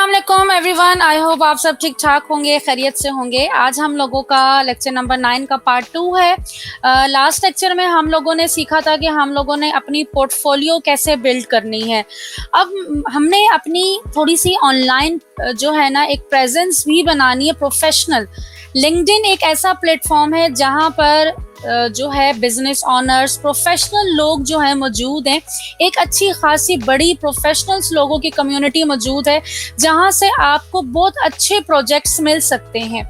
अस्सलाम everyone, I hope आप सब ठीक ठाक होंगे, खैरियत से होंगे। आज हम लोगों का लेक्चर नंबर 9 का पार्ट 2 है। लास्ट लेक्चर में हम लोगों ने सीखा था कि हम लोगों ने अपनी पोर्टफोलियो कैसे बिल्ड करनी है। अब हमने अपनी थोड़ी सी ऑनलाइन जो है ना एक प्रेजेंस भी बनानी है प्रोफेशनल। लिंक्डइन एक ऐसा प्लेटफॉर्म है जहाँ पर जो है बिजनेस ऑनर्स प्रोफेशनल लोग जो है मौजूद हैं। एक अच्छी खासी बड़ी प्रोफेशनल्स लोगों की कम्युनिटी मौजूद है जहाँ से आपको बहुत अच्छे प्रोजेक्ट्स मिल सकते हैं।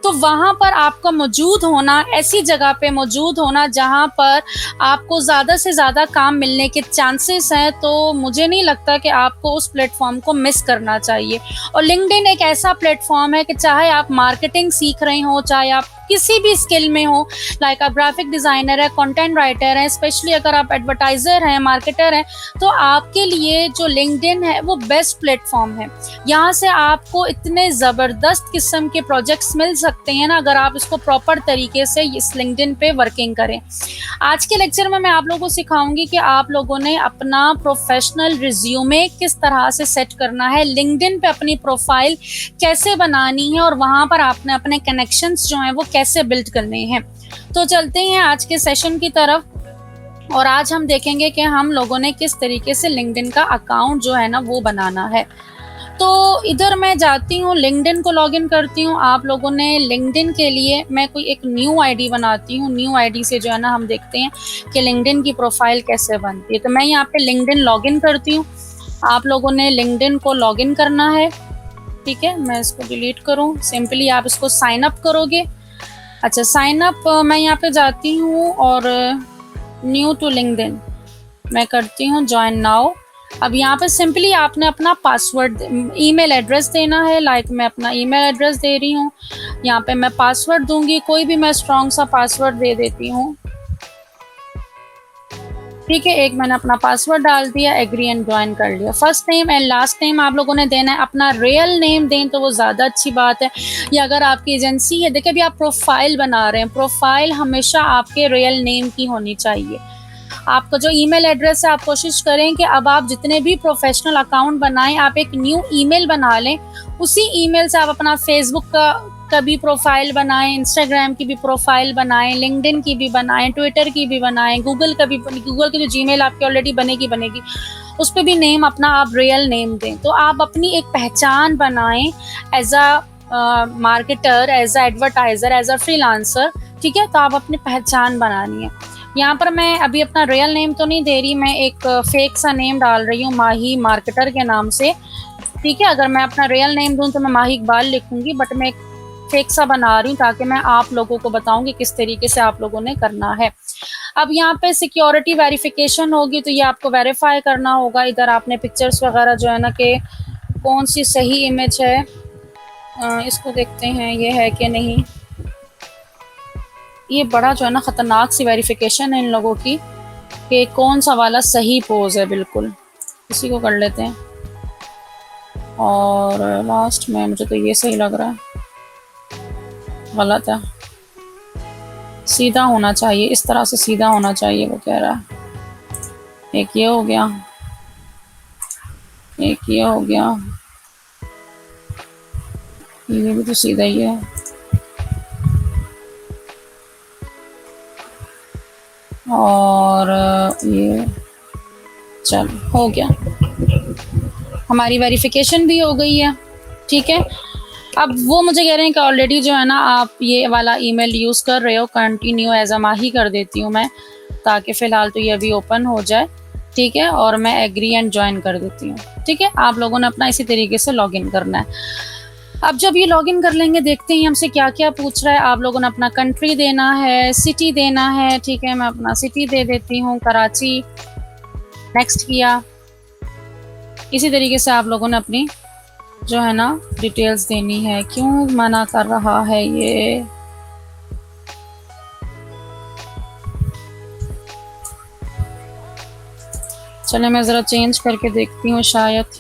तो वहाँ पर आपका मौजूद होना, ऐसी जगह पे मौजूद होना जहाँ पर आपको ज़्यादा से ज़्यादा काम मिलने के चांसेस हैं, तो मुझे नहीं लगता कि आपको उस प्लेटफॉर्म को मिस करना चाहिए। और लिंक्डइन एक ऐसा प्लेटफॉर्म है कि चाहे आप मार्केटिंग सीख रहे हो, चाहे आप किसी भी स्किल में हो, लाइक आप ग्राफिक डिज़ाइनर है, कंटेंट राइटर हैं, स्पेशली अगर आप एडवर्टाइज़र हैं, मार्केटर हैं, तो आपके लिए जो लिंक्डइन है वो बेस्ट प्लेटफॉर्म है। यहाँ से आपको इतने ज़बरदस्त किस्म के प्रोजेक्ट्स मिल सकते हैं ना, अगर आप इसको प्रॉपर तरीके से इस लिंक्डइन पे वर्किंग करें। आज के लेक्चर में मैं आप लोगों को सिखाऊंगी कि आप लोगों ने अपना प्रोफेशनल रिज्यूमे किस तरह से सेट करना है, लिंक्डइन पे अपनी प्रोफाइल कैसे बनानी है और वहाँ पर आपने अपने कनेक्शंस जो हैं वो कैसे बिल्ड करने हैं। तो चलते हैं आज के सेशन की तरफ और आज हम देखेंगे कि हम लोगों ने किस तरीके से लिंक्डइन का अकाउंट जो है ना वो बनाना है। तो इधर मैं जाती हूँ, लिंक्डइन को लॉगिन करती हूँ। आप लोगों ने लिंक्डइन के लिए मैं कोई एक न्यू आईडी बनाती हूँ। न्यू आईडी से जो है ना हम देखते हैं कि लिंक्डइन की प्रोफाइल कैसे बनती है। तो मैं यहाँ पे लिंक्डइन लॉगिन करती हूँ। आप लोगों ने लिंक्डइन को लॉगिन करना है, ठीक है। मैं इसको डिलीट करूँ, सिंपली आप इसको साइन अप करोगे। अच्छा, साइन अप मैं यहाँ पे जाती हूँ और न्यू टू लिंक्डइन मैं करती हूँ जॉइन नाउ। अब यहाँ पे सिंपली आपने अपना पासवर्ड, ईमेल एड्रेस देना है। लाइक मैं अपना ईमेल एड्रेस दे रही हूँ। यहाँ पे मैं पासवर्ड दूंगी, कोई भी मैं स्ट्रॉन्ग सा पासवर्ड दे देती हूँ, ठीक है। एक मैंने अपना पासवर्ड डाल दिया, एग्री एंड ज्वाइन कर लिया। First name and last name आप लोगों ने देना है। अपना रियल नेम दें तो वो ज़्यादा अच्छी बात है। या अगर आपकी एजेंसी है, देखिए अभी आप प्रोफाइल बना रहे हैं, प्रोफाइल हमेशा आपके रियल नेम की होनी चाहिए। आपका जो ईमेल एड्रेस है, आप कोशिश करें कि अब आप जितने भी प्रोफेशनल अकाउंट बनाएं, आप एक न्यू ईमेल बना लें। उसी ईमेल से आप अपना फेसबुक का भी प्रोफाइल बनाएं, इंस्टाग्राम की भी प्रोफाइल बनाएं, लिंक्डइन की भी बनाएं, ट्विटर की भी बनाएं, गूगल की जो जीमेल आपकी ऑलरेडी बनेगी उस पर भी नेम अपना आप रियल नेम दें। तो आप अपनी एक पहचान बनाएं as a marketer, as a advertiser, as a freelancer, ठीक है। तो आप अपनी पहचान बनानी है। यहाँ पर मैं अभी अपना रियल नेम तो नहीं दे रही, मैं एक फेक सा नेम डाल रही हूँ माही मार्केटर के नाम से, ठीक है। अगर मैं अपना रियल नेम दूँ तो मैं माही इकबाल लिखूंगी, बट मैं एक फेक सा बना रही हूँ ताकि मैं आप लोगों को बताऊंगी किस तरीके से आप लोगों ने करना है। अब यहाँ पे सिक्योरिटी वेरिफिकेशन होगी, तो ये आपको वेरीफाई करना होगा। इधर आपने पिक्चर्स वगैरह जो है ना कि कौन सी सही इमेज है, इसको देखते हैं ये है कि नहीं। ये बड़ा जो है ना ख़तरनाक सी वेरिफिकेशन है इन लोगों की कि कौन सा वाला सही पोज है। बिल्कुल इसी को कर लेते हैं। और लास्ट में मुझे तो ये सही लग रहा है, गलत है। सीधा होना चाहिए, इस तरह से सीधा होना चाहिए, वो कह रहा है। एक ये हो गया, एक ये हो गया, ये भी तो सीधा ही है। और ये चल हो गया, हमारी वेरिफिकेशन भी हो गई है, ठीक है। अब वो मुझे कह रहे हैं कि ऑलरेडी जो है ना आप ये वाला ईमेल यूज़ कर रहे हो, कंटिन्यू एज अ माही कर देती हूँ मैं, ताकि फ़िलहाल तो ये अभी ओपन हो जाए, ठीक है। और मैं एग्री एंड ज्वाइन कर देती हूँ, ठीक है। आप लोगों ने अपना इसी तरीके से लॉगिन करना है। अब जब ये लॉगिन कर लेंगे, देखते हैं हमसे क्या क्या पूछ रहा है। आप लोगों ने अपना कंट्री देना है, सिटी देना है, ठीक है। मैं अपना सिटी दे देती हूँ, कराची। नेक्स्ट किया। इसी तरीके से आप लोगों ने अपनी जो है ना डिटेल्स देनी है। क्यों मना कर रहा है ये? चले मैं ज़रा चेंज करके देखती हूँ, शायद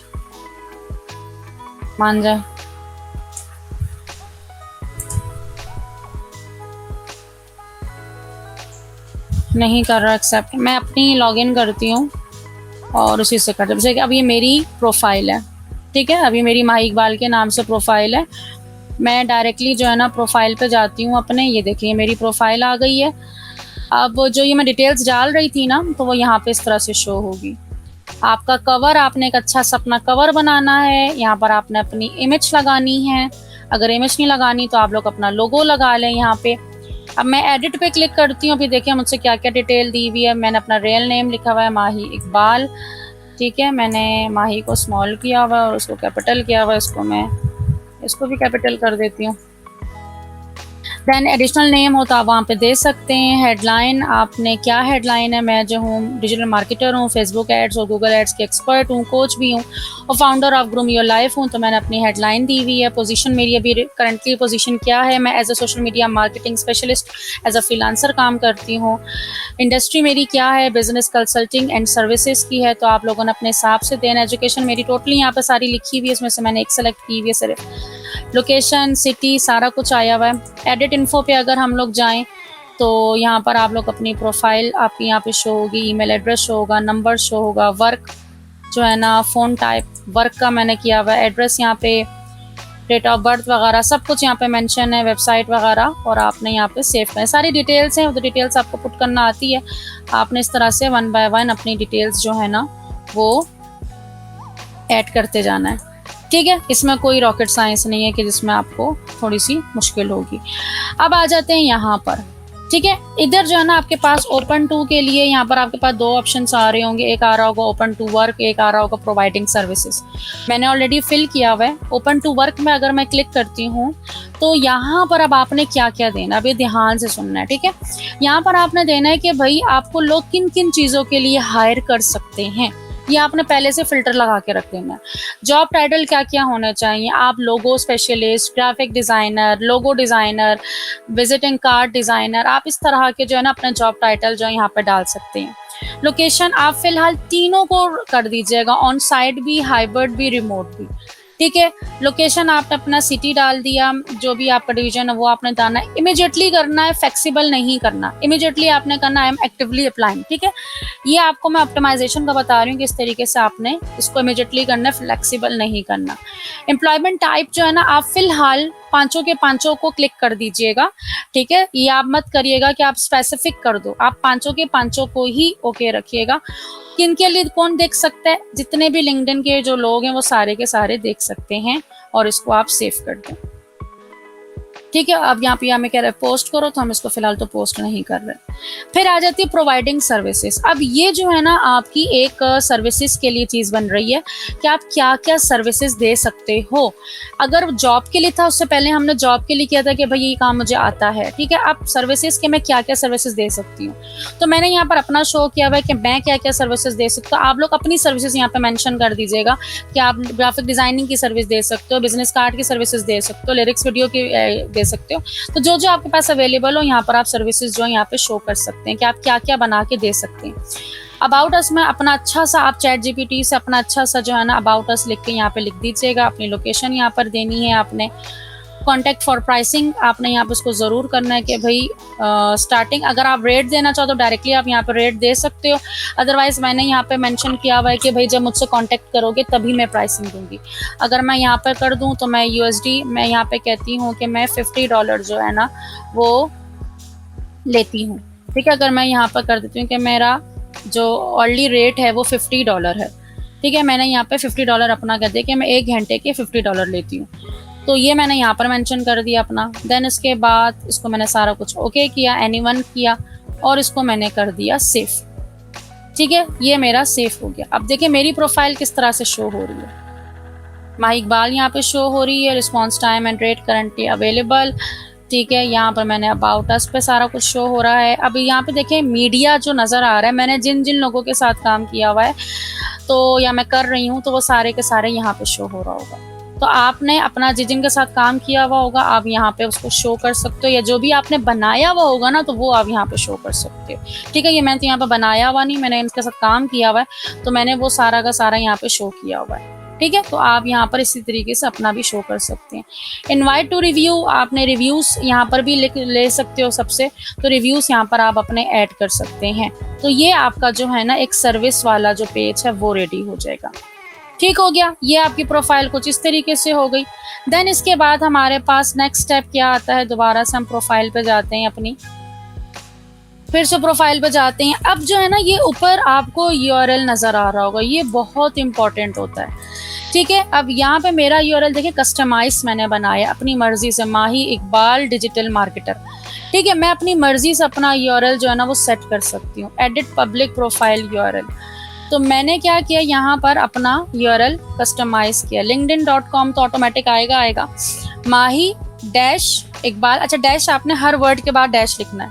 मान जाए। नहीं कर रहा एक्सेप्ट। मैं अपनी लॉगिन करती हूँ और उसी से कर, जैसे कि अब ये मेरी प्रोफाइल है, ठीक है। अभी मेरी माही इकबाल के नाम से प्रोफाइल है। मैं डायरेक्टली जो है ना प्रोफाइल पे जाती हूँ अपने, ये देखिए मेरी प्रोफाइल आ गई है। अब जो ये मैं डिटेल्स डाल रही थी ना, तो वो यहाँ पे इस तरह से शो होगी। आपका कवर, आपने एक अच्छा सा अपना कवर बनाना है। यहाँ पर आपने अपनी इमेज लगानी है। अगर इमेज नहीं लगानी तो आप लोग अपना लोगो लगा लें यहाँ पे। अब मैं एडिट पे क्लिक करती हूँ। अभी देखिए मुझसे क्या क्या डिटेल दी हुई है। मैंने अपना रियल नेम लिखा हुआ है माही इकबाल, ठीक है। मैंने माही को स्मॉल किया हुआ है और उसको कैपिटल किया हुआ है। इसको भी कैपिटल कर देती हूँ। देन एडिशनल नेम हो तो आप वहाँ पे दे सकते हैं। हेडलाइन, आपने क्या हेडलाइन है। मैं जो हूँ डिजिटल मार्केटर हूँ, फेसबुक एड्स और गूगल एड्स की एक्सपर्ट हूँ, कोच भी हूँ और founder of groom your life हूँ। तो मैंने अपनी हेडलाइन दी हुई है। पोजीशन मेरी अभी करंटली पोजीशन क्या है, मैं as a social media marketing specialist, as a freelancer काम करती हूँ। इंडस्ट्री मेरी क्या है, बिजनेस कंसल्टिंग एंड सर्विसेज की है। तो आप लोगों ने अपने हिसाब से देना। एजुकेशन मेरी टोटली यहाँ पर सारी लिखी हुई है, इसमें से मैंने एक सेलेक्ट की हुई है सिर्फ। लोकेशन, सिटी, सारा कुछ आया हुआ है। एडिट इन्फो पे अगर हम लोग जाएं तो यहाँ पर आप लोग अपनी प्रोफाइल आपकी यहाँ पे शो होगी, ईमेल एड्रेस शो होगा, नंबर शो होगा, वर्क जो है ना, फ़ोन टाइप वर्क का मैंने किया हुआ है, एड्रेस यहाँ पे, डेट ऑफ बर्थ वगैरह सब कुछ यहाँ पे मेंशन है, वेबसाइट वगैरह, और आपने यहाँ पे सेव करें। सारी डिटेल्स हैं, तो डिटेल्स आपको पुट करना आती है। आपने इस तरह से 1 बाय 1 अपनी डिटेल्स जो है ना वो ऐड करते जाना है, ठीक है। इसमें कोई रॉकेट साइंस नहीं है कि जिसमें आपको थोड़ी सी मुश्किल होगी। अब आ जाते हैं यहाँ पर, ठीक है। इधर जो है ना आपके पास ओपन टू के लिए यहाँ पर आपके पास 2 ऑप्शंस आ रहे होंगे। एक आ रहा होगा ओपन टू वर्क, एक आ रहा होगा प्रोवाइडिंग सर्विसेज। मैंने ऑलरेडी फिल किया हुआ है। ओपन टू वर्क में अगर मैं क्लिक करती हूँ तो यहाँ पर अब आपने क्या क्या देना, अब ये ध्यान से सुनना है, ठीक है। यहाँ पर आपने देना है कि भाई आपको लोग किन किन चीज़ों के लिए हायर कर सकते हैं, ये आपने पहले से फिल्टर लगा के रख देना है। जॉब टाइटल क्या क्या होना चाहिए, आप लोगो स्पेशलिस्ट, ग्राफिक डिज़ाइनर, लोगो डिज़ाइनर, विजिटिंग कार्ड डिज़ाइनर, आप इस तरह के जो है ना अपना जॉब टाइटल जो है यहाँ पे डाल सकते हैं। लोकेशन आप फिलहाल तीनों को कर दीजिएगा, ऑन साइट भी, हाइब्रिड भी, रिमोट भी, ठीक है। लोकेशन आपने अपना सिटी डाल दिया, जो भी आपका डिवीजन है वो आपने डालना है। इमीडिएटली करना है, फ्लेक्सिबल नहीं करना, इमीडिएटली आपने करना है। आई एम एक्टिवली अप्लाइंग, ठीक है। ये आपको मैं ऑप्टिमाइजेशन का बता रही हूँ कि इस तरीके से आपने इसको इमीडिएटली करना है, फ्लेक्सिबल नहीं करना। एम्प्लॉयमेंट टाइप जो है ना आप फिलहाल पांचों के पांचों को क्लिक कर दीजिएगा, ठीक है। ये आप मत करिएगा कि आप स्पेसिफिक कर दो, आप पांचों के पांचों को ही ओके रखिएगा। किन के लिए कौन देख सकता है, जितने भी लिंक्डइन के जो लोग हैं वो सारे के सारे देख सकते हैं, और इसको आप सेव कर दें, ठीक है। अब यहाँ पे हमें कह रहे हैं पोस्ट करो, तो हम इसको फिलहाल तो पोस्ट नहीं कर रहे। फिर आ जाती है प्रोवाइडिंग सर्विसेज। अब ये जो है ना आपकी एक सर्विसेज के लिए चीज़ बन रही है कि आप क्या क्या सर्विसेज दे सकते हो। अगर जॉब के लिए था, उससे पहले हमने जॉब के लिए किया था कि भाई ये काम मुझे आता है, ठीक है। अब सर्विसेज के मैं क्या क्या सर्विसेज दे सकती हूँ, तो मैंने यहाँ पर अपना शो किया हुआ है कि मैं क्या क्या सर्विसेज दे सकती हूँ। आप लोग अपनी सर्विसेज यहाँ पे मेंशन कर दीजिएगा कि आप ग्राफिक डिजाइनिंग की सर्विस दे सकते हो, बिजनेस कार्ड की सर्विसेज दे सकते हो, लिरिक्स वीडियो की दे सकते हो। तो जो जो आपके पास अवेलेबल हो यहाँ पर आप सर्विसेज जो है यहाँ पे शो कर सकते हैं कि आप क्या क्या बना के दे सकते हैं। अबाउट अस में अपना अच्छा सा आप चैट जीपीटी से अपना अच्छा सा जो है ना अबाउट अस लिख के यहाँ पे लिख दीजिएगा। अपनी लोकेशन यहाँ पर देनी है आपने। कॉन्टैक्ट फॉर प्राइसिंग आपने यहाँ पे उसको ज़रूर करना है कि भाई स्टार्टिंग अगर आप रेट देना चाहो तो डायरेक्टली आप यहाँ पे रेट दे सकते हो। अदरवाइज मैंने यहाँ पे मेंशन किया हुआ है कि भाई जब मुझसे कांटेक्ट करोगे तभी मैं प्राइसिंग दूंगी। अगर मैं यहाँ पर कर दूँ तो मैं यूएसडी मैं यहाँ पे कहती हूँ कि मैं $50 जो है ना वो लेती हूँ, ठीक है। अगर मैं यहाँ पर कर देती हूँ कि मेरा जो ऑलरेडी रेट है वो $50 है, ठीक है। मैंने यहाँ पे $50 अपना कर दिया कि मैं 1 घंटे के $50 लेती हूँ, तो ये मैंने यहाँ पर मेंशन कर दिया अपना। देन इसके बाद इसको मैंने सारा कुछ ओके किया, एनीवन किया, और इसको मैंने कर दिया सेव, ठीक है। ये मेरा सेव हो गया। अब देखिए मेरी प्रोफाइल किस तरह से शो हो रही है। माही इकबाल यहाँ पे शो हो रही है, response time and rate currently available, ठीक है। यहाँ पर मैंने अबाउट अस पे सारा कुछ शो हो रहा है। अब यहाँ पे देखिए मीडिया जो नज़र आ रहा है, मैंने जिन जिन लोगों के साथ काम किया हुआ है तो या मैं कर रही हूँ तो वो सारे के सारे यहाँ पे शो हो रहा होगा। तो आपने अपना जिनके साथ काम किया हुआ होगा आप यहाँ पे उसको शो कर सकते हो, या जो भी आपने बनाया हुआ होगा ना तो वो आप यहाँ पे शो कर सकते हो, ठीक है। ये मैंने तो यहाँ पे बनाया हुआ नहीं, मैंने इनके साथ काम किया हुआ है तो मैंने वो सारा का सारा यहाँ पे शो किया हुआ है, ठीक है। तो आप यहाँ पर इसी तरीके से अपना भी शो कर सकते हैं। इनवाइट टू रिव्यू आपने रिव्यूज़ यहाँ पर भी ले सकते हो सबसे, तो रिव्यूज़ यहाँ पर आप अपने ऐड कर सकते हैं। तो ये आपका जो है ना एक सर्विस वाला जो पेज है वो रेडी हो जाएगा। ठीक हो गया, ये आपकी प्रोफाइल कुछ इस तरीके से हो गई। देन इसके बाद हमारे पास नेक्स्ट स्टेप क्या आता है, दोबारा से हम प्रोफाइल पे जाते हैं अपनी, फिर से प्रोफाइल पे जाते हैं। अब जो है ना, ये ऊपर आपको यूआरएल नज़र आ रहा होगा, ये बहुत इंपॉर्टेंट होता है, ठीक है। अब यहाँ पे मेरा यूआरएल देखिए कस्टमाइज मैंने बनाया अपनी मर्जी से, माही इकबाल डिजिटल मार्केटर, ठीक है। मैं अपनी मर्जी से अपना यूआरएल जो है ना वो सेट कर सकती हूँ, एडिट पब्लिक प्रोफाइल यूआरएल। तो मैंने क्या किया, यहाँ पर अपना यूआरएल कस्टमाइज किया। linkedin.com तो ऑटोमेटिक आएगा माही डैश इकबाल, अच्छा डैश आपने हर वर्ड के बाद डैश लिखना है,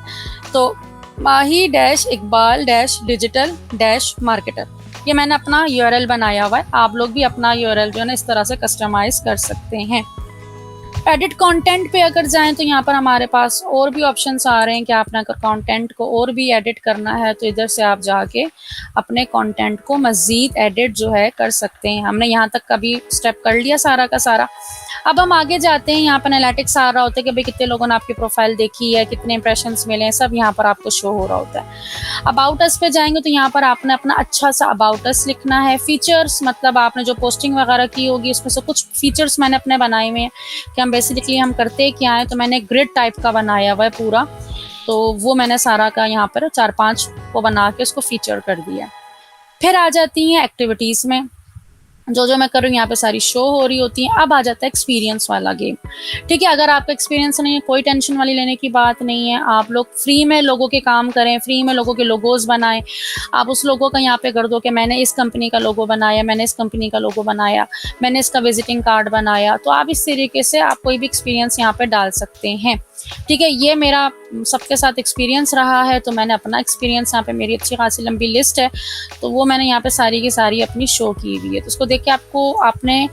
तो Mahi dash Iqbal dash digital dash marketer, ये मैंने अपना यूआरएल बनाया हुआ है। आप लोग भी अपना यूआरएल जो है ना इस तरह से कस्टमाइज कर सकते हैं। एडिट कंटेंट पे अगर जाएं तो यहाँ पर हमारे पास और भी ऑप्शंस आ रहे हैं कि आपने अगर कंटेंट को और भी एडिट करना है तो इधर से आप जाके अपने कंटेंट को मज़ीद एडिट जो है कर सकते हैं। हमने यहाँ तक का भी स्टेप कर लिया सारा का सारा। अब हम आगे जाते हैं, यहाँ पर एनालिटिक्स आ रहा होता है कि भाई कितने लोगों ने आपकी प्रोफाइल देखी है, कितने इंप्रेशंस मिले हैं, सब यहाँ पर आपको शो हो रहा होता है। अबाउट अस पे जाएंगे तो यहाँ पर आपने अपना अच्छा सा अबाउट अस लिखना है। फीचर्स मतलब आपने जो पोस्टिंग वगैरह की होगी उसमें से कुछ फीचर्स मैंने अपने बनाए हुए हैं कि हम बेसिकली हम करते क्या है, तो मैंने ग्रिड टाइप का बनाया हुआ है पूरा, तो वो मैंने सारा का यहाँ पर 4-5 को बना के उसको फीचर कर दिया। फिर आ जाती हैं एक्टिविटीज़ में, जो मैं कर रही हूँ यहाँ पे सारी शो हो रही होती हैं। अब आ जाता है एक्सपीरियंस वाला गेम, ठीक है। अगर आपका एक्सपीरियंस नहीं है, कोई टेंशन वाली लेने की बात नहीं है, आप लोग फ्री में लोगों के काम करें, फ्री में लोगों के लोगोज बनाएं। आप उस लोगों का यहाँ पे कर दो कि मैंने इस कंपनी का लोगो बनाया, मैंने इस कंपनी का लोगो बनाया, मैंने इसका विजिटिंग कार्ड बनाया, तो आप इस तरीके से आप कोई भी एक्सपीरियंस यहाँ पे डाल सकते हैं, ठीक है। ये मेरा सबके साथ एक्सपीरियंस रहा है, तो मैंने अपना एक्सपीरियंस यहाँ पे, मेरी अच्छी खासी लंबी लिस्ट है, तो वो मैंने यहाँ पे सारी की सारी अपनी शो की हुई है। तो उसको देख के आपको आपने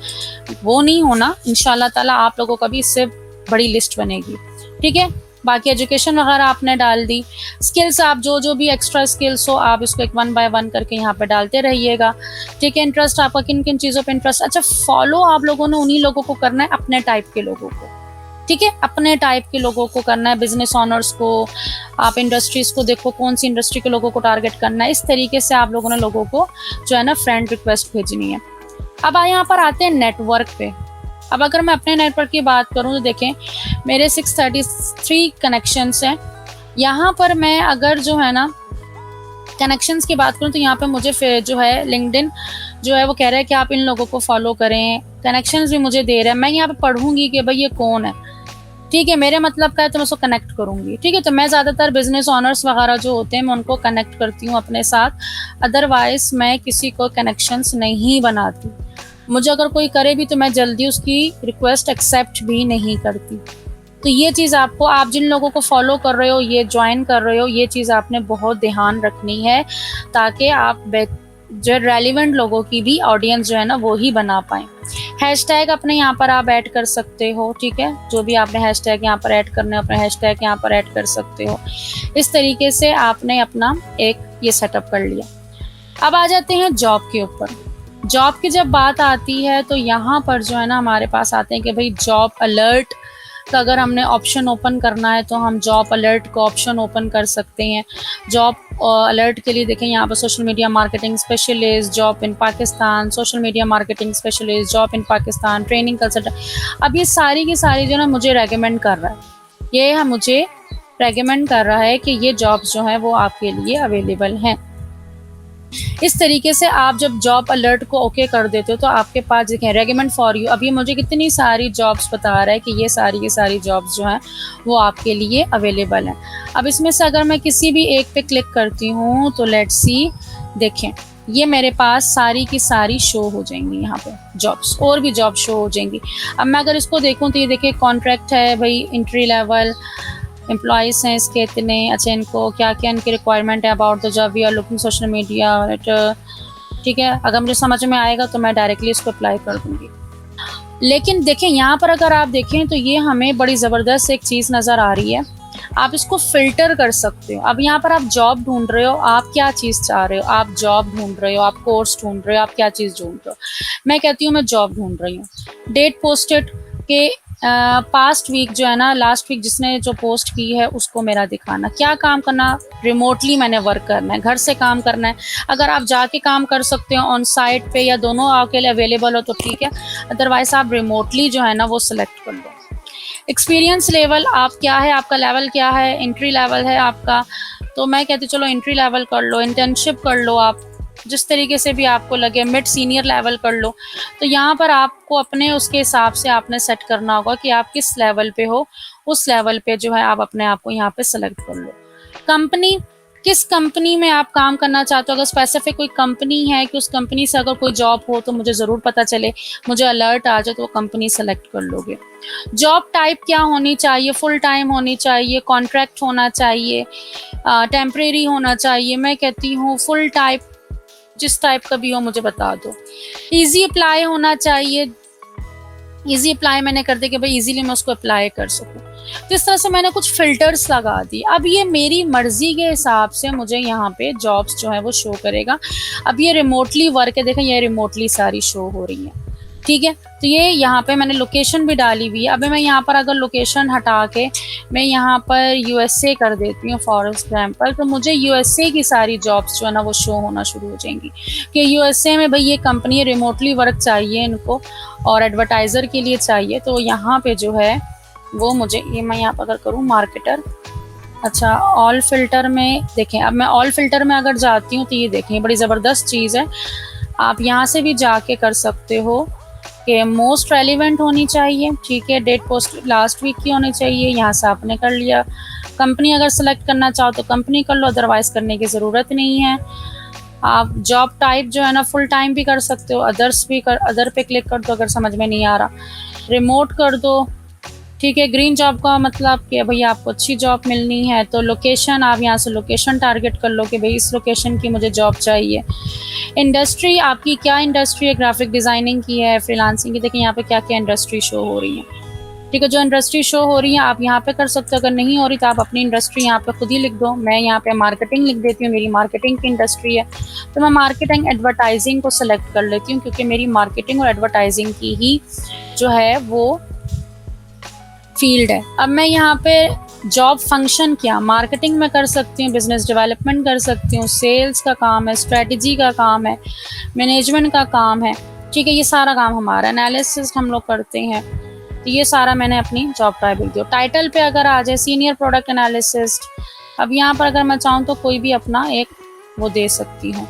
वो नहीं होना, इंशाल्लाह ताला आप लोगों का भी इससे बड़ी लिस्ट बनेगी, ठीक है। बाकी एजुकेशन वगैरह आपने डाल दी, स्किल्स आप जो भी एक्स्ट्रा स्किल्स हो आप इसको एक 1 बाय 1 करके यहाँ पे डालते रहिएगा, ठीक है। इंटरेस्ट आपका किन किन चीज़ों पे इंटरेस्ट, अच्छा फॉलो आप लोगों ने उन्हीं लोगों को करना है, अपने टाइप के लोगों को, ठीक है, अपने टाइप के लोगों को करना है, बिजनेस ऑनर्स को, आप इंडस्ट्रीज को देखो कौन सी इंडस्ट्री के लोगों को टारगेट करना है, इस तरीके से आप लोगों ने लोगों को जो है ना फ्रेंड रिक्वेस्ट भेजनी है। अब यहाँ पर आते हैं नेटवर्क पे। अब अगर मैं अपने नेटवर्क की बात करूँ तो देखें मेरे 633 कनेक्शंस हैं। यहाँ पर मैं अगर जो है ना कनेक्शंस की बात करूँ तो यहाँ पे मुझे फिर जो है लिंक्डइन जो है वो कह रहा है कि आप इन लोगों को फॉलो करें, कनेक्शंस भी मुझे दे रहा है। मैं यहाँ पे पढ़ूंगी कि भाई ये कौन है, ठीक है, मेरे मतलब का है तो मैं उसको कनेक्ट करूंगी, ठीक है। तो मैं ज़्यादातर बिजनेस ऑनर्स वगैरह जो होते हैं मैं उनको कनेक्ट करती हूँ अपने साथ, अदरवाइज मैं किसी को कनेक्शंस नहीं बनाती। मुझे अगर कोई करे भी तो मैं जल्दी उसकी रिक्वेस्ट एक्सेप्ट भी नहीं करती। तो ये चीज़ आपको, आप जिन लोगों को फॉलो कर रहे हो, ये ज्वाइन कर रहे हो, ये चीज़ आपने बहुत ध्यान रखनी है ताकि आप जो रेलिवेंट लोगों की भी ऑडियंस जो है ना वो ही बना पाएँ। हैशटैग अपने यहाँ पर आप ऐड कर सकते हो, ठीक है, जो भी आपने हैशटैग यहाँ पर ऐड करने अपने हैशटैग यहाँ पर ऐड कर सकते हो। इस तरीके से आपने अपना एक ये सेटअप कर लिया। अब आ जाते हैं जॉब के ऊपर। जॉब की जब बात आती है तो यहाँ पर जो है ना हमारे पास आते हैं कि भाई जॉब अलर्ट का अगर हमने ऑप्शन ओपन करना है तो हम जॉब अलर्ट का ऑप्शन ओपन कर सकते हैं। जॉब अलर्ट के लिए देखें यहाँ पर social media marketing specialist, job in Pakistan, social media marketing specialist, job in Pakistan, training consultant. अब ये सारी की सारी जो ना मुझे रेकमेंड कर रहा है, ये मुझे रेकमेंड कर रहा है कि ये जॉब्स जो हैं वो आपके लिए अवेलेबल हैं। इस तरीके से आप जब जॉब अलर्ट को ओके कर देते हो तो आपके पास देखें रेकमेंड फॉर यू, अब ये मुझे कितनी सारी जॉब्स बता रहा है कि ये सारी की सारी जॉब्स जो हैं वो आपके लिए अवेलेबल हैं। अब इसमें से अगर मैं किसी भी एक पे क्लिक करती हूँ तो लेट्स सी, देखें ये मेरे पास सारी की सारी शो हो जाएंगी, यहाँ पे जॉब्स और भी जॉब शो हो जाएंगी। अब मैं अगर इसको देखूँ तो ये देखिए कॉन्ट्रैक्ट है भाई, एंट्री लेवल एम्प्लॉयज़ हैं इसके इतने, अच्छा इनको क्या क्या इनकी रिक्वायरमेंट है, about the job we are looking social media, ठीक है। अगर मुझे समझ में आएगा तो मैं डायरेक्टली इसको अप्लाई कर दूँगी। लेकिन देखें यहाँ पर अगर आप देखें तो ये हमें बड़ी ज़बरदस्त एक चीज़ नज़र आ रही है, आप इसको फ़िल्टर कर सकते हो। अब यहाँ पर आप जॉब ढूंढ रहे हो, आप क्या चीज़ चाह रहे हो, आप जॉब ढूंढ रहे हो, आप कोर्स ढूंढ रहे हो, आप क्या चीज़ ढूंढ रहे हो। मैं कहती हूँ मैं जॉब ढूंढ रही हूँ। डेट पोस्टेड के पास्ट वीक जो है ना, लास्ट वीक जिसने जो पोस्ट की है उसको मेरा दिखाना। क्या काम करना, रिमोटली मैंने वर्क करना है, घर से काम करना है। अगर आप जाके काम कर सकते हो ऑन साइट पे या दोनों आपके लिए अवेलेबल हो तो ठीक है, अदरवाइज आप रिमोटली जो है ना वो सिलेक्ट कर लो। एक्सपीरियंस लेवल आप क्या है, आपका लेवल क्या है, एंट्री लेवल है आपका, तो मैं कहती चलो एंट्री लेवल कर लो, इंटर्नशिप कर लो, आप जिस तरीके से भी आपको लगे, मिड सीनियर लेवल कर लो। तो यहाँ पर आपको अपने उसके हिसाब से आपने सेट करना होगा कि आप किस लेवल पे हो, उस लेवल पे जो है आप अपने आप को यहाँ पे सेलेक्ट कर लो। कंपनी, किस कंपनी में आप काम करना चाहते हो, अगर स्पेसिफिक कोई कंपनी है कि उस कंपनी से अगर कोई जॉब हो तो मुझे ज़रूर पता चले, मुझे अलर्ट आ जाए, तो वो कंपनी सेलेक्ट कर लोगे। जॉब टाइप क्या होनी चाहिए, फुल टाइम होनी चाहिए, कॉन्ट्रैक्ट होना चाहिए, टेम्परेरी होना चाहिए। मैं कहती हूँ फुल टाइप, जिस टाइप का भी हो मुझे बता दो। ईजी अप्लाई होना चाहिए, ईजी अप्लाई मैंने कर दिया कि भाई इजीली मैं उसको अप्लाई कर सकूँ। तो इस तरह से मैंने कुछ फिल्टर्स लगा दी। अब ये मेरी मर्जी के हिसाब से मुझे यहाँ पे जॉब्स जो है वो शो करेगा। अब ये रिमोटली वर्क है, देखें ये रिमोटली सारी शो हो रही है, ठीक है। तो ये यहाँ पे मैंने लोकेशन भी डाली हुई है। अब मैं यहाँ पर अगर लोकेशन हटा के मैं यहाँ पर यूएसए कर देती हूँ फॉर एग्जाम्पल, तो मुझे यूएसए की सारी जॉब्स जो है ना वो शो होना शुरू हो जाएंगी कि यूएसए में भाई ये कंपनी रिमोटली वर्क चाहिए इनको और एडवर्टाइज़र के लिए चाहिए। तो यहाँ पे जो है वो मुझे, ये मैं यहाँ पर अगर करूँ मार्केटर, अच्छा ऑल फिल्टर में देखें, अब मैं ऑल फिल्टर में अगर जाती हूँ तो ये देखें बड़ी ज़बरदस्त चीज़ है। आप यहाँ से भी जाके कर सकते हो कि मोस्ट रेलिवेंट होनी चाहिए, ठीक है, डेट पोस्ट लास्ट वीक की होनी चाहिए, यहाँ से आपने कर लिया। कंपनी अगर सेलेक्ट करना चाहो तो कंपनी कर लो, अदरवाइज करने की ज़रूरत नहीं है। आप जॉब टाइप जो है ना फुल टाइम भी कर सकते हो, अदर्स भी कर, अदर पे क्लिक कर दो अगर समझ में नहीं आ रहा, रिमोट कर दो, ठीक है। ग्रीन जॉब का मतलब कि भैया आपको अच्छी जॉब मिलनी है तो लोकेशन, आप यहाँ से लोकेशन टारगेट कर लो कि भाई इस लोकेशन की मुझे जॉब चाहिए। इंडस्ट्री आपकी क्या इंडस्ट्री है, ग्राफिक डिज़ाइनिंग की है, फ्रीलांसिंग की, देखिए यहाँ पे क्या क्या इंडस्ट्री शो हो रही है, ठीक है। जो इंडस्ट्री शो हो रही है आप यहाँ पे कर सकते हो, अगर नहीं हो रही तो आप अपनी इंडस्ट्री यहाँ पे खुद ही लिख दो। मैं यहाँ पे मार्केटिंग लिख देती हूँ, मेरी मार्केटिंग की इंडस्ट्री है, तो मैं मार्केटिंग एडवर्टाइजिंग को सिलेक्ट कर लेती हूँ क्योंकि मेरी मार्केटिंग और एडवर्टाइजिंग की ही जो है वो फील्ड है। अब मैं यहाँ पे जॉब फंक्शन क्या, मार्केटिंग में कर सकती हूँ, बिजनेस डेवलपमेंट कर सकती हूँ, सेल्स का काम है, स्ट्रेटजी का काम है, मैनेजमेंट का काम है, ठीक है। ये सारा काम हमारा, एनालिसिस हम लोग करते हैं, तो ये सारा मैंने अपनी जॉब टाइप लिख दिया। टाइटल पे अगर आ जाए सीनियर प्रोडक्ट एनालिसिस्ट, अब यहाँ पर अगर मैं चाहूँ तो कोई भी अपना एक वो दे सकती हूँ।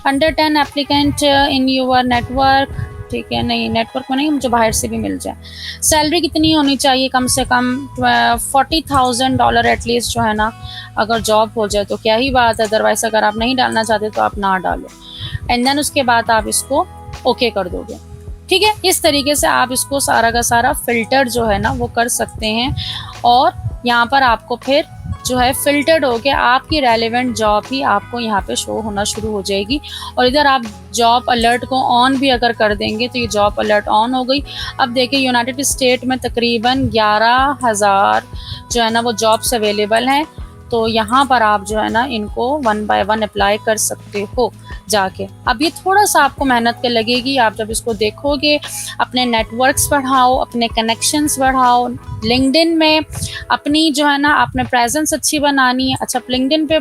Under 10 applicant in your network, ठीक है, नहीं नेटवर्क में नहीं, मुझे बाहर से भी मिल जाए। सैलरी कितनी होनी चाहिए, कम से कम $40,000 एटलीस्ट जो है ना, अगर जॉब हो जाए तो क्या ही बात है, अदरवाइज अगर आप नहीं डालना चाहते तो आप ना डालो। एंड देन उसके बाद आप इसको ओके कर दोगे, ठीक है। इस तरीके से आप इसको सारा का सारा फिल्टर जो है ना वो कर सकते हैं और यहाँ पर आपको फिर जो है फिल्टर्ड होके आपकी रेलेवेंट जॉब ही आपको यहाँ पे शो होना शुरू हो जाएगी। और इधर आप जॉब अलर्ट को ऑन भी अगर कर देंगे तो ये जॉब अलर्ट ऑन हो गई। अब देखिए यूनाइटेड स्टेट में तकरीबन 11,000 जो है ना वो जॉब्स अवेलेबल हैं, तो यहाँ पर आप जो है ना इनको 1 बाय 1 अप्लाई कर सकते हो जाके। अब ये थोड़ा सा आपको मेहनत के लगेगी, आप जब इसको देखोगे अपने नेटवर्क्स बढ़ाओ, अपने कनेक्शंस बढ़ाओ, लिंक्डइन में अपनी जो है ना आपने प्रेजेंस अच्छी बनानी है। अच्छा, लिंक्डइन पे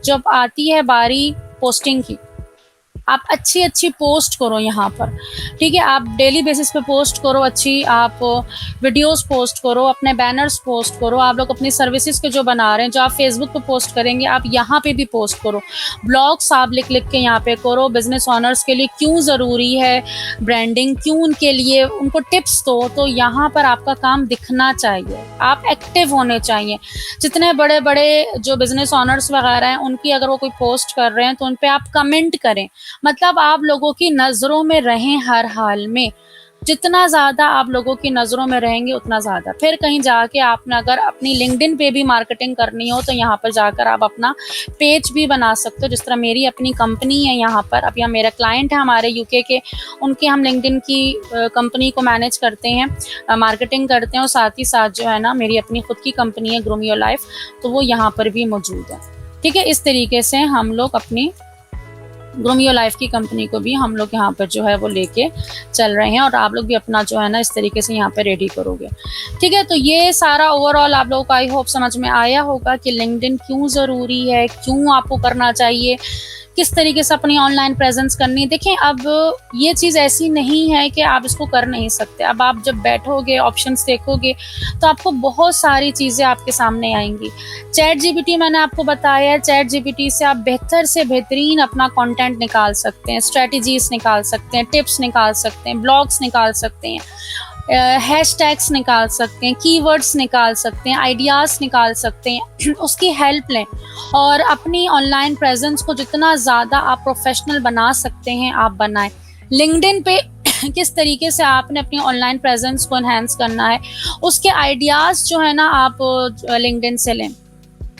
जब आती है बारी पोस्टिंग की, आप अच्छी अच्छी पोस्ट करो यहाँ पर, ठीक है। आप डेली बेसिस पे पोस्ट करो अच्छी, आप वीडियोस पोस्ट करो, अपने बैनर्स पोस्ट करो, आप लोग अपनी सर्विसेज के जो बना रहे हैं, जो आप फेसबुक पे पोस्ट करेंगे आप यहाँ पे भी पोस्ट करो। ब्लॉग्स आप लिख लिख के यहाँ पे करो, बिजनेस ऑनर्स के लिए क्यों ज़रूरी है ब्रांडिंग, क्यों उनके लिए उनको टिप्स दो। तो यहाँ पर आपका काम दिखना चाहिए, आप एक्टिव होने चाहिए। जितने बड़े बड़े जो बिजनेस ऑनर्स वगैरह हैं उनकी अगर वो कोई पोस्ट कर रहे हैं तो उन पर आप कमेंट करें, मतलब आप लोगों की नज़रों में रहें हर हाल में। जितना ज़्यादा आप लोगों की नज़रों में रहेंगे उतना ज़्यादा। फिर कहीं जाके आपने अगर अपनी लिंक्डइन पे भी मार्केटिंग करनी हो तो यहाँ पर जाकर आप अपना पेज भी बना सकते हो। जिस तरह मेरी अपनी कंपनी है यहाँ पर, अब यहाँ मेरा क्लाइंट है हमारे यूके के, उनके हम लिंक्डइन की कंपनी को मैनेज करते हैं, मार्केटिंग करते हैं, और साथ ही साथ जो है ना मेरी अपनी खुद की कंपनी है ग्रूम योर लाइफ, तो वो यहाँ पर भी मौजूद है, ठीक है। इस तरीके से हम लोग अपनी ग्रूम योर लाइफ की कंपनी को भी हम लोग यहाँ पर जो है वो लेके चल रहे हैं, और आप लोग भी अपना जो है ना इस तरीके से यहाँ पे रेडी करोगे। ठीक है, तो ये सारा ओवरऑल आप लोगों को आई होप समझ में आया होगा कि लिंक्डइन क्यों ज़रूरी है, क्यों आपको करना चाहिए, किस तरीके से अपनी ऑनलाइन प्रेजेंस करनी है। देखें, अब ये चीज़ ऐसी नहीं है कि आप इसको कर नहीं सकते। अब आप जब बैठोगे, ऑप्शंस देखोगे, तो आपको बहुत सारी चीज़ें आपके सामने आएंगी। चैट जीपीटी मैंने आपको बताया है, चैट जीपीटी से आप बेहतर से बेहतरीन अपना कंटेंट निकाल सकते हैं, स्ट्रेटजीज निकाल सकते हैं, टिप्स निकाल सकते हैं, ब्लॉग्स निकाल सकते हैं, हैशटैग्स निकाल सकते हैं, कीवर्ड्स निकाल सकते हैं, आइडियाज़ निकाल सकते हैं। उसकी हेल्प लें और अपनी ऑनलाइन प्रेजेंस को जितना ज़्यादा आप प्रोफेशनल बना सकते हैं आप बनाएं। लिंक्डइन पे किस तरीके से आपने अपनी ऑनलाइन प्रेजेंस को एनहांस करना है, उसके आइडियाज़ जो है ना आप लिंक्डइन से लें,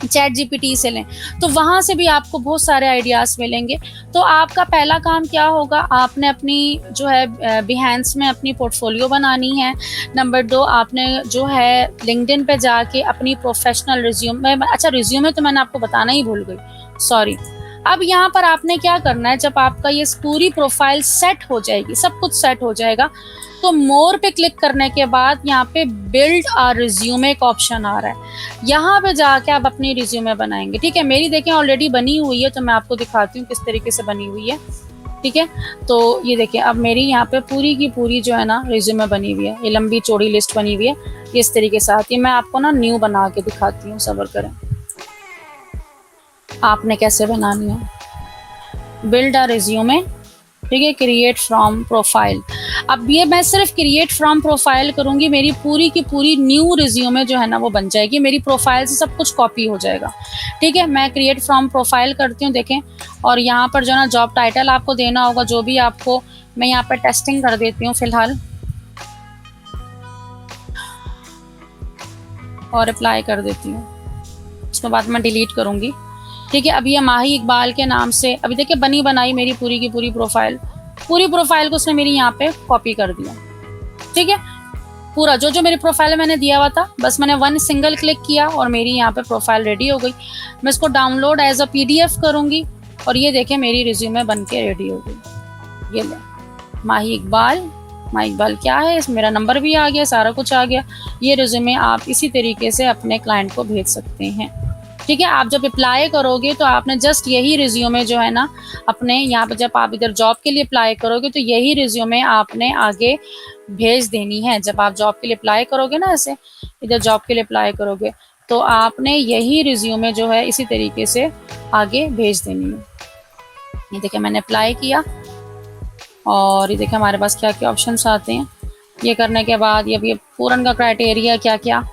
चैट जीपीटी से लें, तो वहाँ से भी आपको बहुत सारे आइडियाज़ मिलेंगे। तो आपका पहला काम क्या होगा, आपने अपनी जो है बिहेंस में अपनी पोर्टफोलियो बनानी है। नंबर 2, आपने जो है लिंक्डइन पे जाके अपनी प्रोफेशनल रिज्यूमे, अच्छा रिज्यूमे तो मैंने आपको बताना ही भूल गई, सॉरी। अब यहाँ पर आपने क्या करना है, जब आपका ये पूरी प्रोफाइल सेट हो जाएगी, सब कुछ सेट हो जाएगा, तो मोर पे क्लिक करने के बाद यहाँ पे बिल्ड अ रिज्यूमे का ऑप्शन आ रहा है। यहाँ पे जाके आप अपनी रिज्यूमे बनाएंगे। ठीक है, मेरी देखें ऑलरेडी बनी हुई है, तो मैं आपको दिखाती हूँ किस तरीके से बनी हुई है। ठीक है, तो ये देखिए अब मेरी यहाँ पे पूरी की पूरी जो है ना रिज्यूमे बनी हुई है, ये लंबी चौड़ी लिस्ट बनी हुई है, ये इस तरीके से आती है। मैं आपको ना न्यू बना के दिखाती हूँ, सब्र करें, आपने कैसे बनानी है। बिल्ड अ रिज्यूमे, ठीक है, क्रिएट फ्रॉम प्रोफाइल। अब ये मैं सिर्फ क्रिएट फ्रॉम प्रोफाइल करूँगी, मेरी पूरी की पूरी न्यू रिज्यूमे जो है ना वो बन जाएगी, मेरी प्रोफाइल से सब कुछ कॉपी हो जाएगा। ठीक है, मैं क्रिएट फ्रॉम प्रोफाइल करती हूँ, देखें, और यहाँ पर जो ना जॉब टाइटल आपको देना होगा, जो भी आपको, मैं यहाँ पर टेस्टिंग कर देती हूँ फिलहाल और अप्लाई कर देती हूँ, उसके बाद मैं डिलीट करूँगी। ठीक है, अभी ये माही इकबाल के नाम से, अभी देखिए बनी बनाई मेरी पूरी की पूरी प्रोफाइल को उसने मेरी यहाँ पे कॉपी कर दिया। ठीक है, पूरा जो जो मेरी प्रोफाइल में मैंने दिया हुआ था, बस मैंने वन सिंगल क्लिक किया और मेरी यहाँ पे प्रोफाइल रेडी हो गई। मैं इसको डाउनलोड एज अ PDF करूँगी और ये देखें मेरी रिज्यूमे बन के रेडी हो गई। ये ले, माही इकबाल क्या है, इसमें मेरा नंबर भी आ गया, सारा कुछ आ गया। ये रिज्यूमे आप इसी तरीके से अपने क्लाइंट को भेज सकते हैं। ठीक है, आप जब अप्लाई करोगे तो आपने जस्ट यही रिज्यूमे जो है ना अपने यहाँ पर, जब आप इधर जॉब के लिए अप्लाई करोगे तो यही रिज्यूमे आपने आगे भेज देनी है। जब आप जॉब के लिए अप्लाई करोगे ना, ऐसे इधर जॉब के लिए अप्लाई करोगे तो आपने यही रिज्यूमे जो है इसी तरीके से आगे भेज देनी है। ये देखिए मैंने अप्लाई किया और ये देखिए हमारे पास क्या क्या ऑप्शंस आते हैं। ये करने के बाद ये पूर्ण का क्राइटेरिया क्या क्या,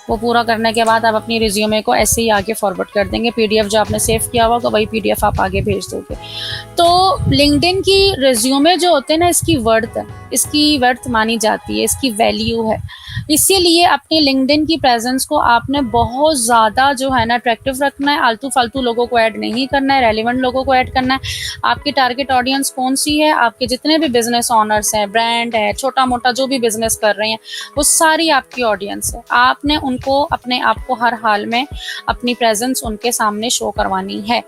वो पूरा करने के बाद आप अपनी रिज्यूमे को ऐसे ही आगे फॉरवर्ड कर देंगे। PDF जो आपने सेव किया होगा वही PDF आप आगे भेज दोगे। तो लिंक्डइन की रिज्यूमे जो होते हैं ना, इसकी वर्थ मानी जाती है, इसकी वैल्यू है। इसीलिए अपनी लिंक्डइन की प्रेजेंस को आपने बहुत ज़्यादा जो है ना अट्रैक्टिव रखना है। आलतू फालतू लोगों को ऐड नहीं करना है, रेलिवेंट लोगों को ऐड करना है। आपकी टारगेट ऑडियंस कौन सी है, आपके जितने भी बिजनेस ऑनर्स हैं, ब्रांड है, छोटा मोटा जो भी बिजनेस कर रहे हैं, वो सारी आपकी ऑडियंस है। आपने उनको अपने आप को हर हाल में अपनी प्रेजेंस उनके सामने शो करवानी है।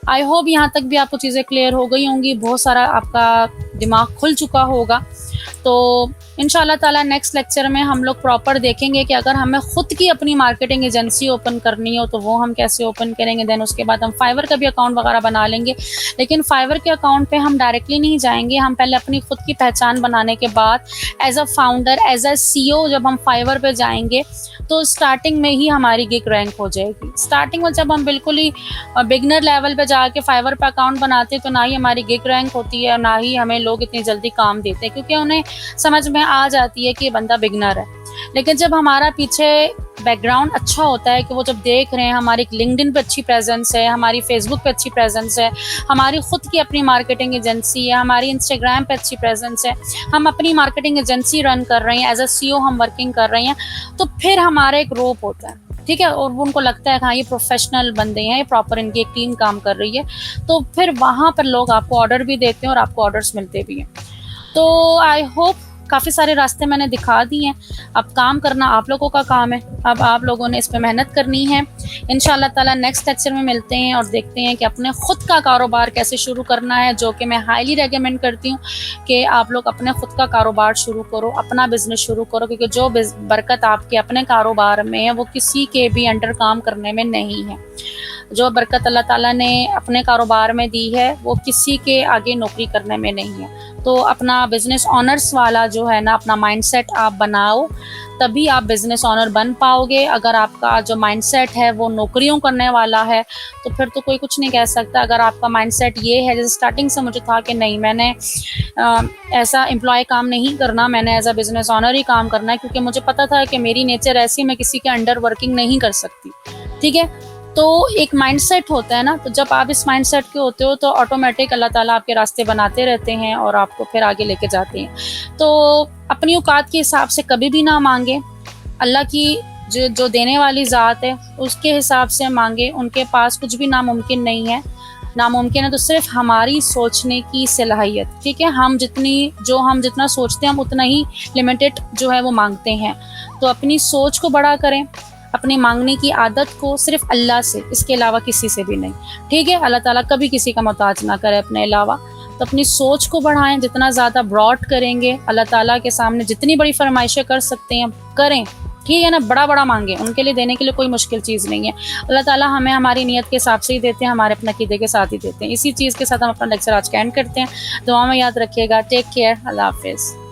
आई होप यहाँ तक भी आपको चीज़ें क्लियर हो गई होंगी, बहुत सारा आपका दिमाग खुल चुका होगा। तो इंशाल्लाह ताला नेक्स्ट लेक्चर में हम लोग प्रॉपर देखेंगे कि अगर हमें खुद की अपनी मार्केटिंग एजेंसी ओपन करनी हो तो वो हम कैसे ओपन करेंगे। देन उसके बाद हम फाइवर का भी अकाउंट वगैरह बना लेंगे, लेकिन फाइवर के अकाउंट पे हम डायरेक्टली नहीं जाएंगे। हम पहले अपनी खुद की पहचान बनाने के बाद as a founder, as a CEO जब हम फाइवर पे जाएंगे तो स्टार्टिंग में ही हमारी गिग रैंक हो जाएगी। स्टार्टिंग में जब हम बिल्कुल ही बिगनर लेवल पे जाके फाइवर पे अकाउंट बनाते हैं तो ना ही हमारी गिग रैंक होती है और ना ही हमें लोग इतनी जल्दी काम देते हैं, क्योंकि उन्हें समझ में आ जाती है कि ये बंदा बिगनर है। लेकिन जब हमारा पीछे बैकग्राउंड अच्छा होता है कि वो जब देख रहे हैं हमारी लिंक्डइन पे अच्छी प्रेजेंस है, हमारी फेसबुक पे अच्छी प्रेजेंस है, हमारी खुद की अपनी मार्केटिंग एजेंसी है, हमारी इंस्टाग्राम पे अच्छी प्रेजेंस है, हम अपनी मार्केटिंग एजेंसी रन कर रहे हैं, एज अ CEO हम वर्किंग कर रहे हैं, तो फिर हमारा एक रोप होता है। ठीक है, और उनको लगता है हाँ ये प्रोफेशनल बंदे हैं, ये प्रॉपर इनकी एक टीम काम कर रही है, तो फिर वहाँ पर लोग आपको ऑर्डर भी देते हैं और आपको ऑर्डर्स मिलते भी हैं। तो आई होप काफ़ी सारे रास्ते मैंने दिखा दिए हैं, अब काम करना आप लोगों का काम है, अब आप लोगों ने इस पे मेहनत करनी है। इंशाल्लाह ताला नेक्स्ट लेक्चर में मिलते हैं और देखते हैं कि अपने ख़ुद का कारोबार कैसे शुरू करना है, जो कि मैं हाईली रेकमेंड करती हूँ कि आप लोग अपने ख़ुद का कारोबार शुरू करो, अपना बिज़नेस शुरू करो, क्योंकि जो बरकत आपके अपने कारोबार में है वो किसी के भी अंडर काम करने में नहीं है। जो बरकत अल्लाह ताला ने अपने कारोबार में दी है वो किसी के आगे नौकरी करने में नहीं है। तो अपना बिज़नेस ऑनर्स वाला जो है ना, अपना माइंडसेट आप बनाओ, तभी आप बिज़नेस ऑनर बन पाओगे। अगर आपका जो माइंडसेट है वो नौकरियों करने वाला है तो फिर तो कोई कुछ नहीं कह सकता। अगर आपका माइंडसेट ये है, जैसे स्टार्टिंग से मुझे था कि नहीं, मैंने ऐसा एम्प्लॉय काम नहीं करना, मैंने एज अ बिज़नेस ऑनर ही काम करना है, क्योंकि मुझे पता था कि मेरी नेचर ऐसी, मैं किसी के अंडर वर्किंग नहीं कर सकती। ठीक है, तो एक माइंडसेट होता है ना, तो जब आप इस माइंडसेट के होते हो तो ऑटोमेटिक अल्लाह ताला आपके रास्ते बनाते रहते हैं और आपको फिर आगे लेके जाते हैं। तो अपनी औकात के हिसाब से कभी भी ना मांगे, अल्लाह की जो देने वाली ज़ात है उसके हिसाब से मांगे। उनके पास कुछ भी नामुमकिन नहीं है, नामुमकिन है तो सिर्फ हमारी सोचने की सलाहियत। ठीक है, हम जितना सोचते हैं हम उतना ही लिमिटेड जो है वो मांगते हैं। तो अपनी सोच को बड़ा करें, अपनी मांगने की आदत को सिर्फ अल्लाह से, इसके अलावा किसी से भी नहीं। ठीक है, अल्लाह ताला कभी किसी का मोहताज ना करे अपने अलावा। तो अपनी सोच को बढ़ाएं, जितना ज़्यादा ब्रॉड करेंगे, अल्लाह ताला के सामने जितनी बड़ी फरमाइशें कर सकते हैं करें। ठीक है ना, बड़ा बड़ा मांगे, उनके लिए देने के लिए कोई मुश्किल चीज़ नहीं है। अल्लाह ताला हमें हमारी नीयत के हिसाब से ही देते हैं, हमारे अपने अकीदे के साथ ही देते हैं। इसी चीज़ के साथ हम अपना लेक्चर आज का एंड करते हैं। दुआ में याद रखिएगा। टेक केयर, अल्लाह हाफिज़।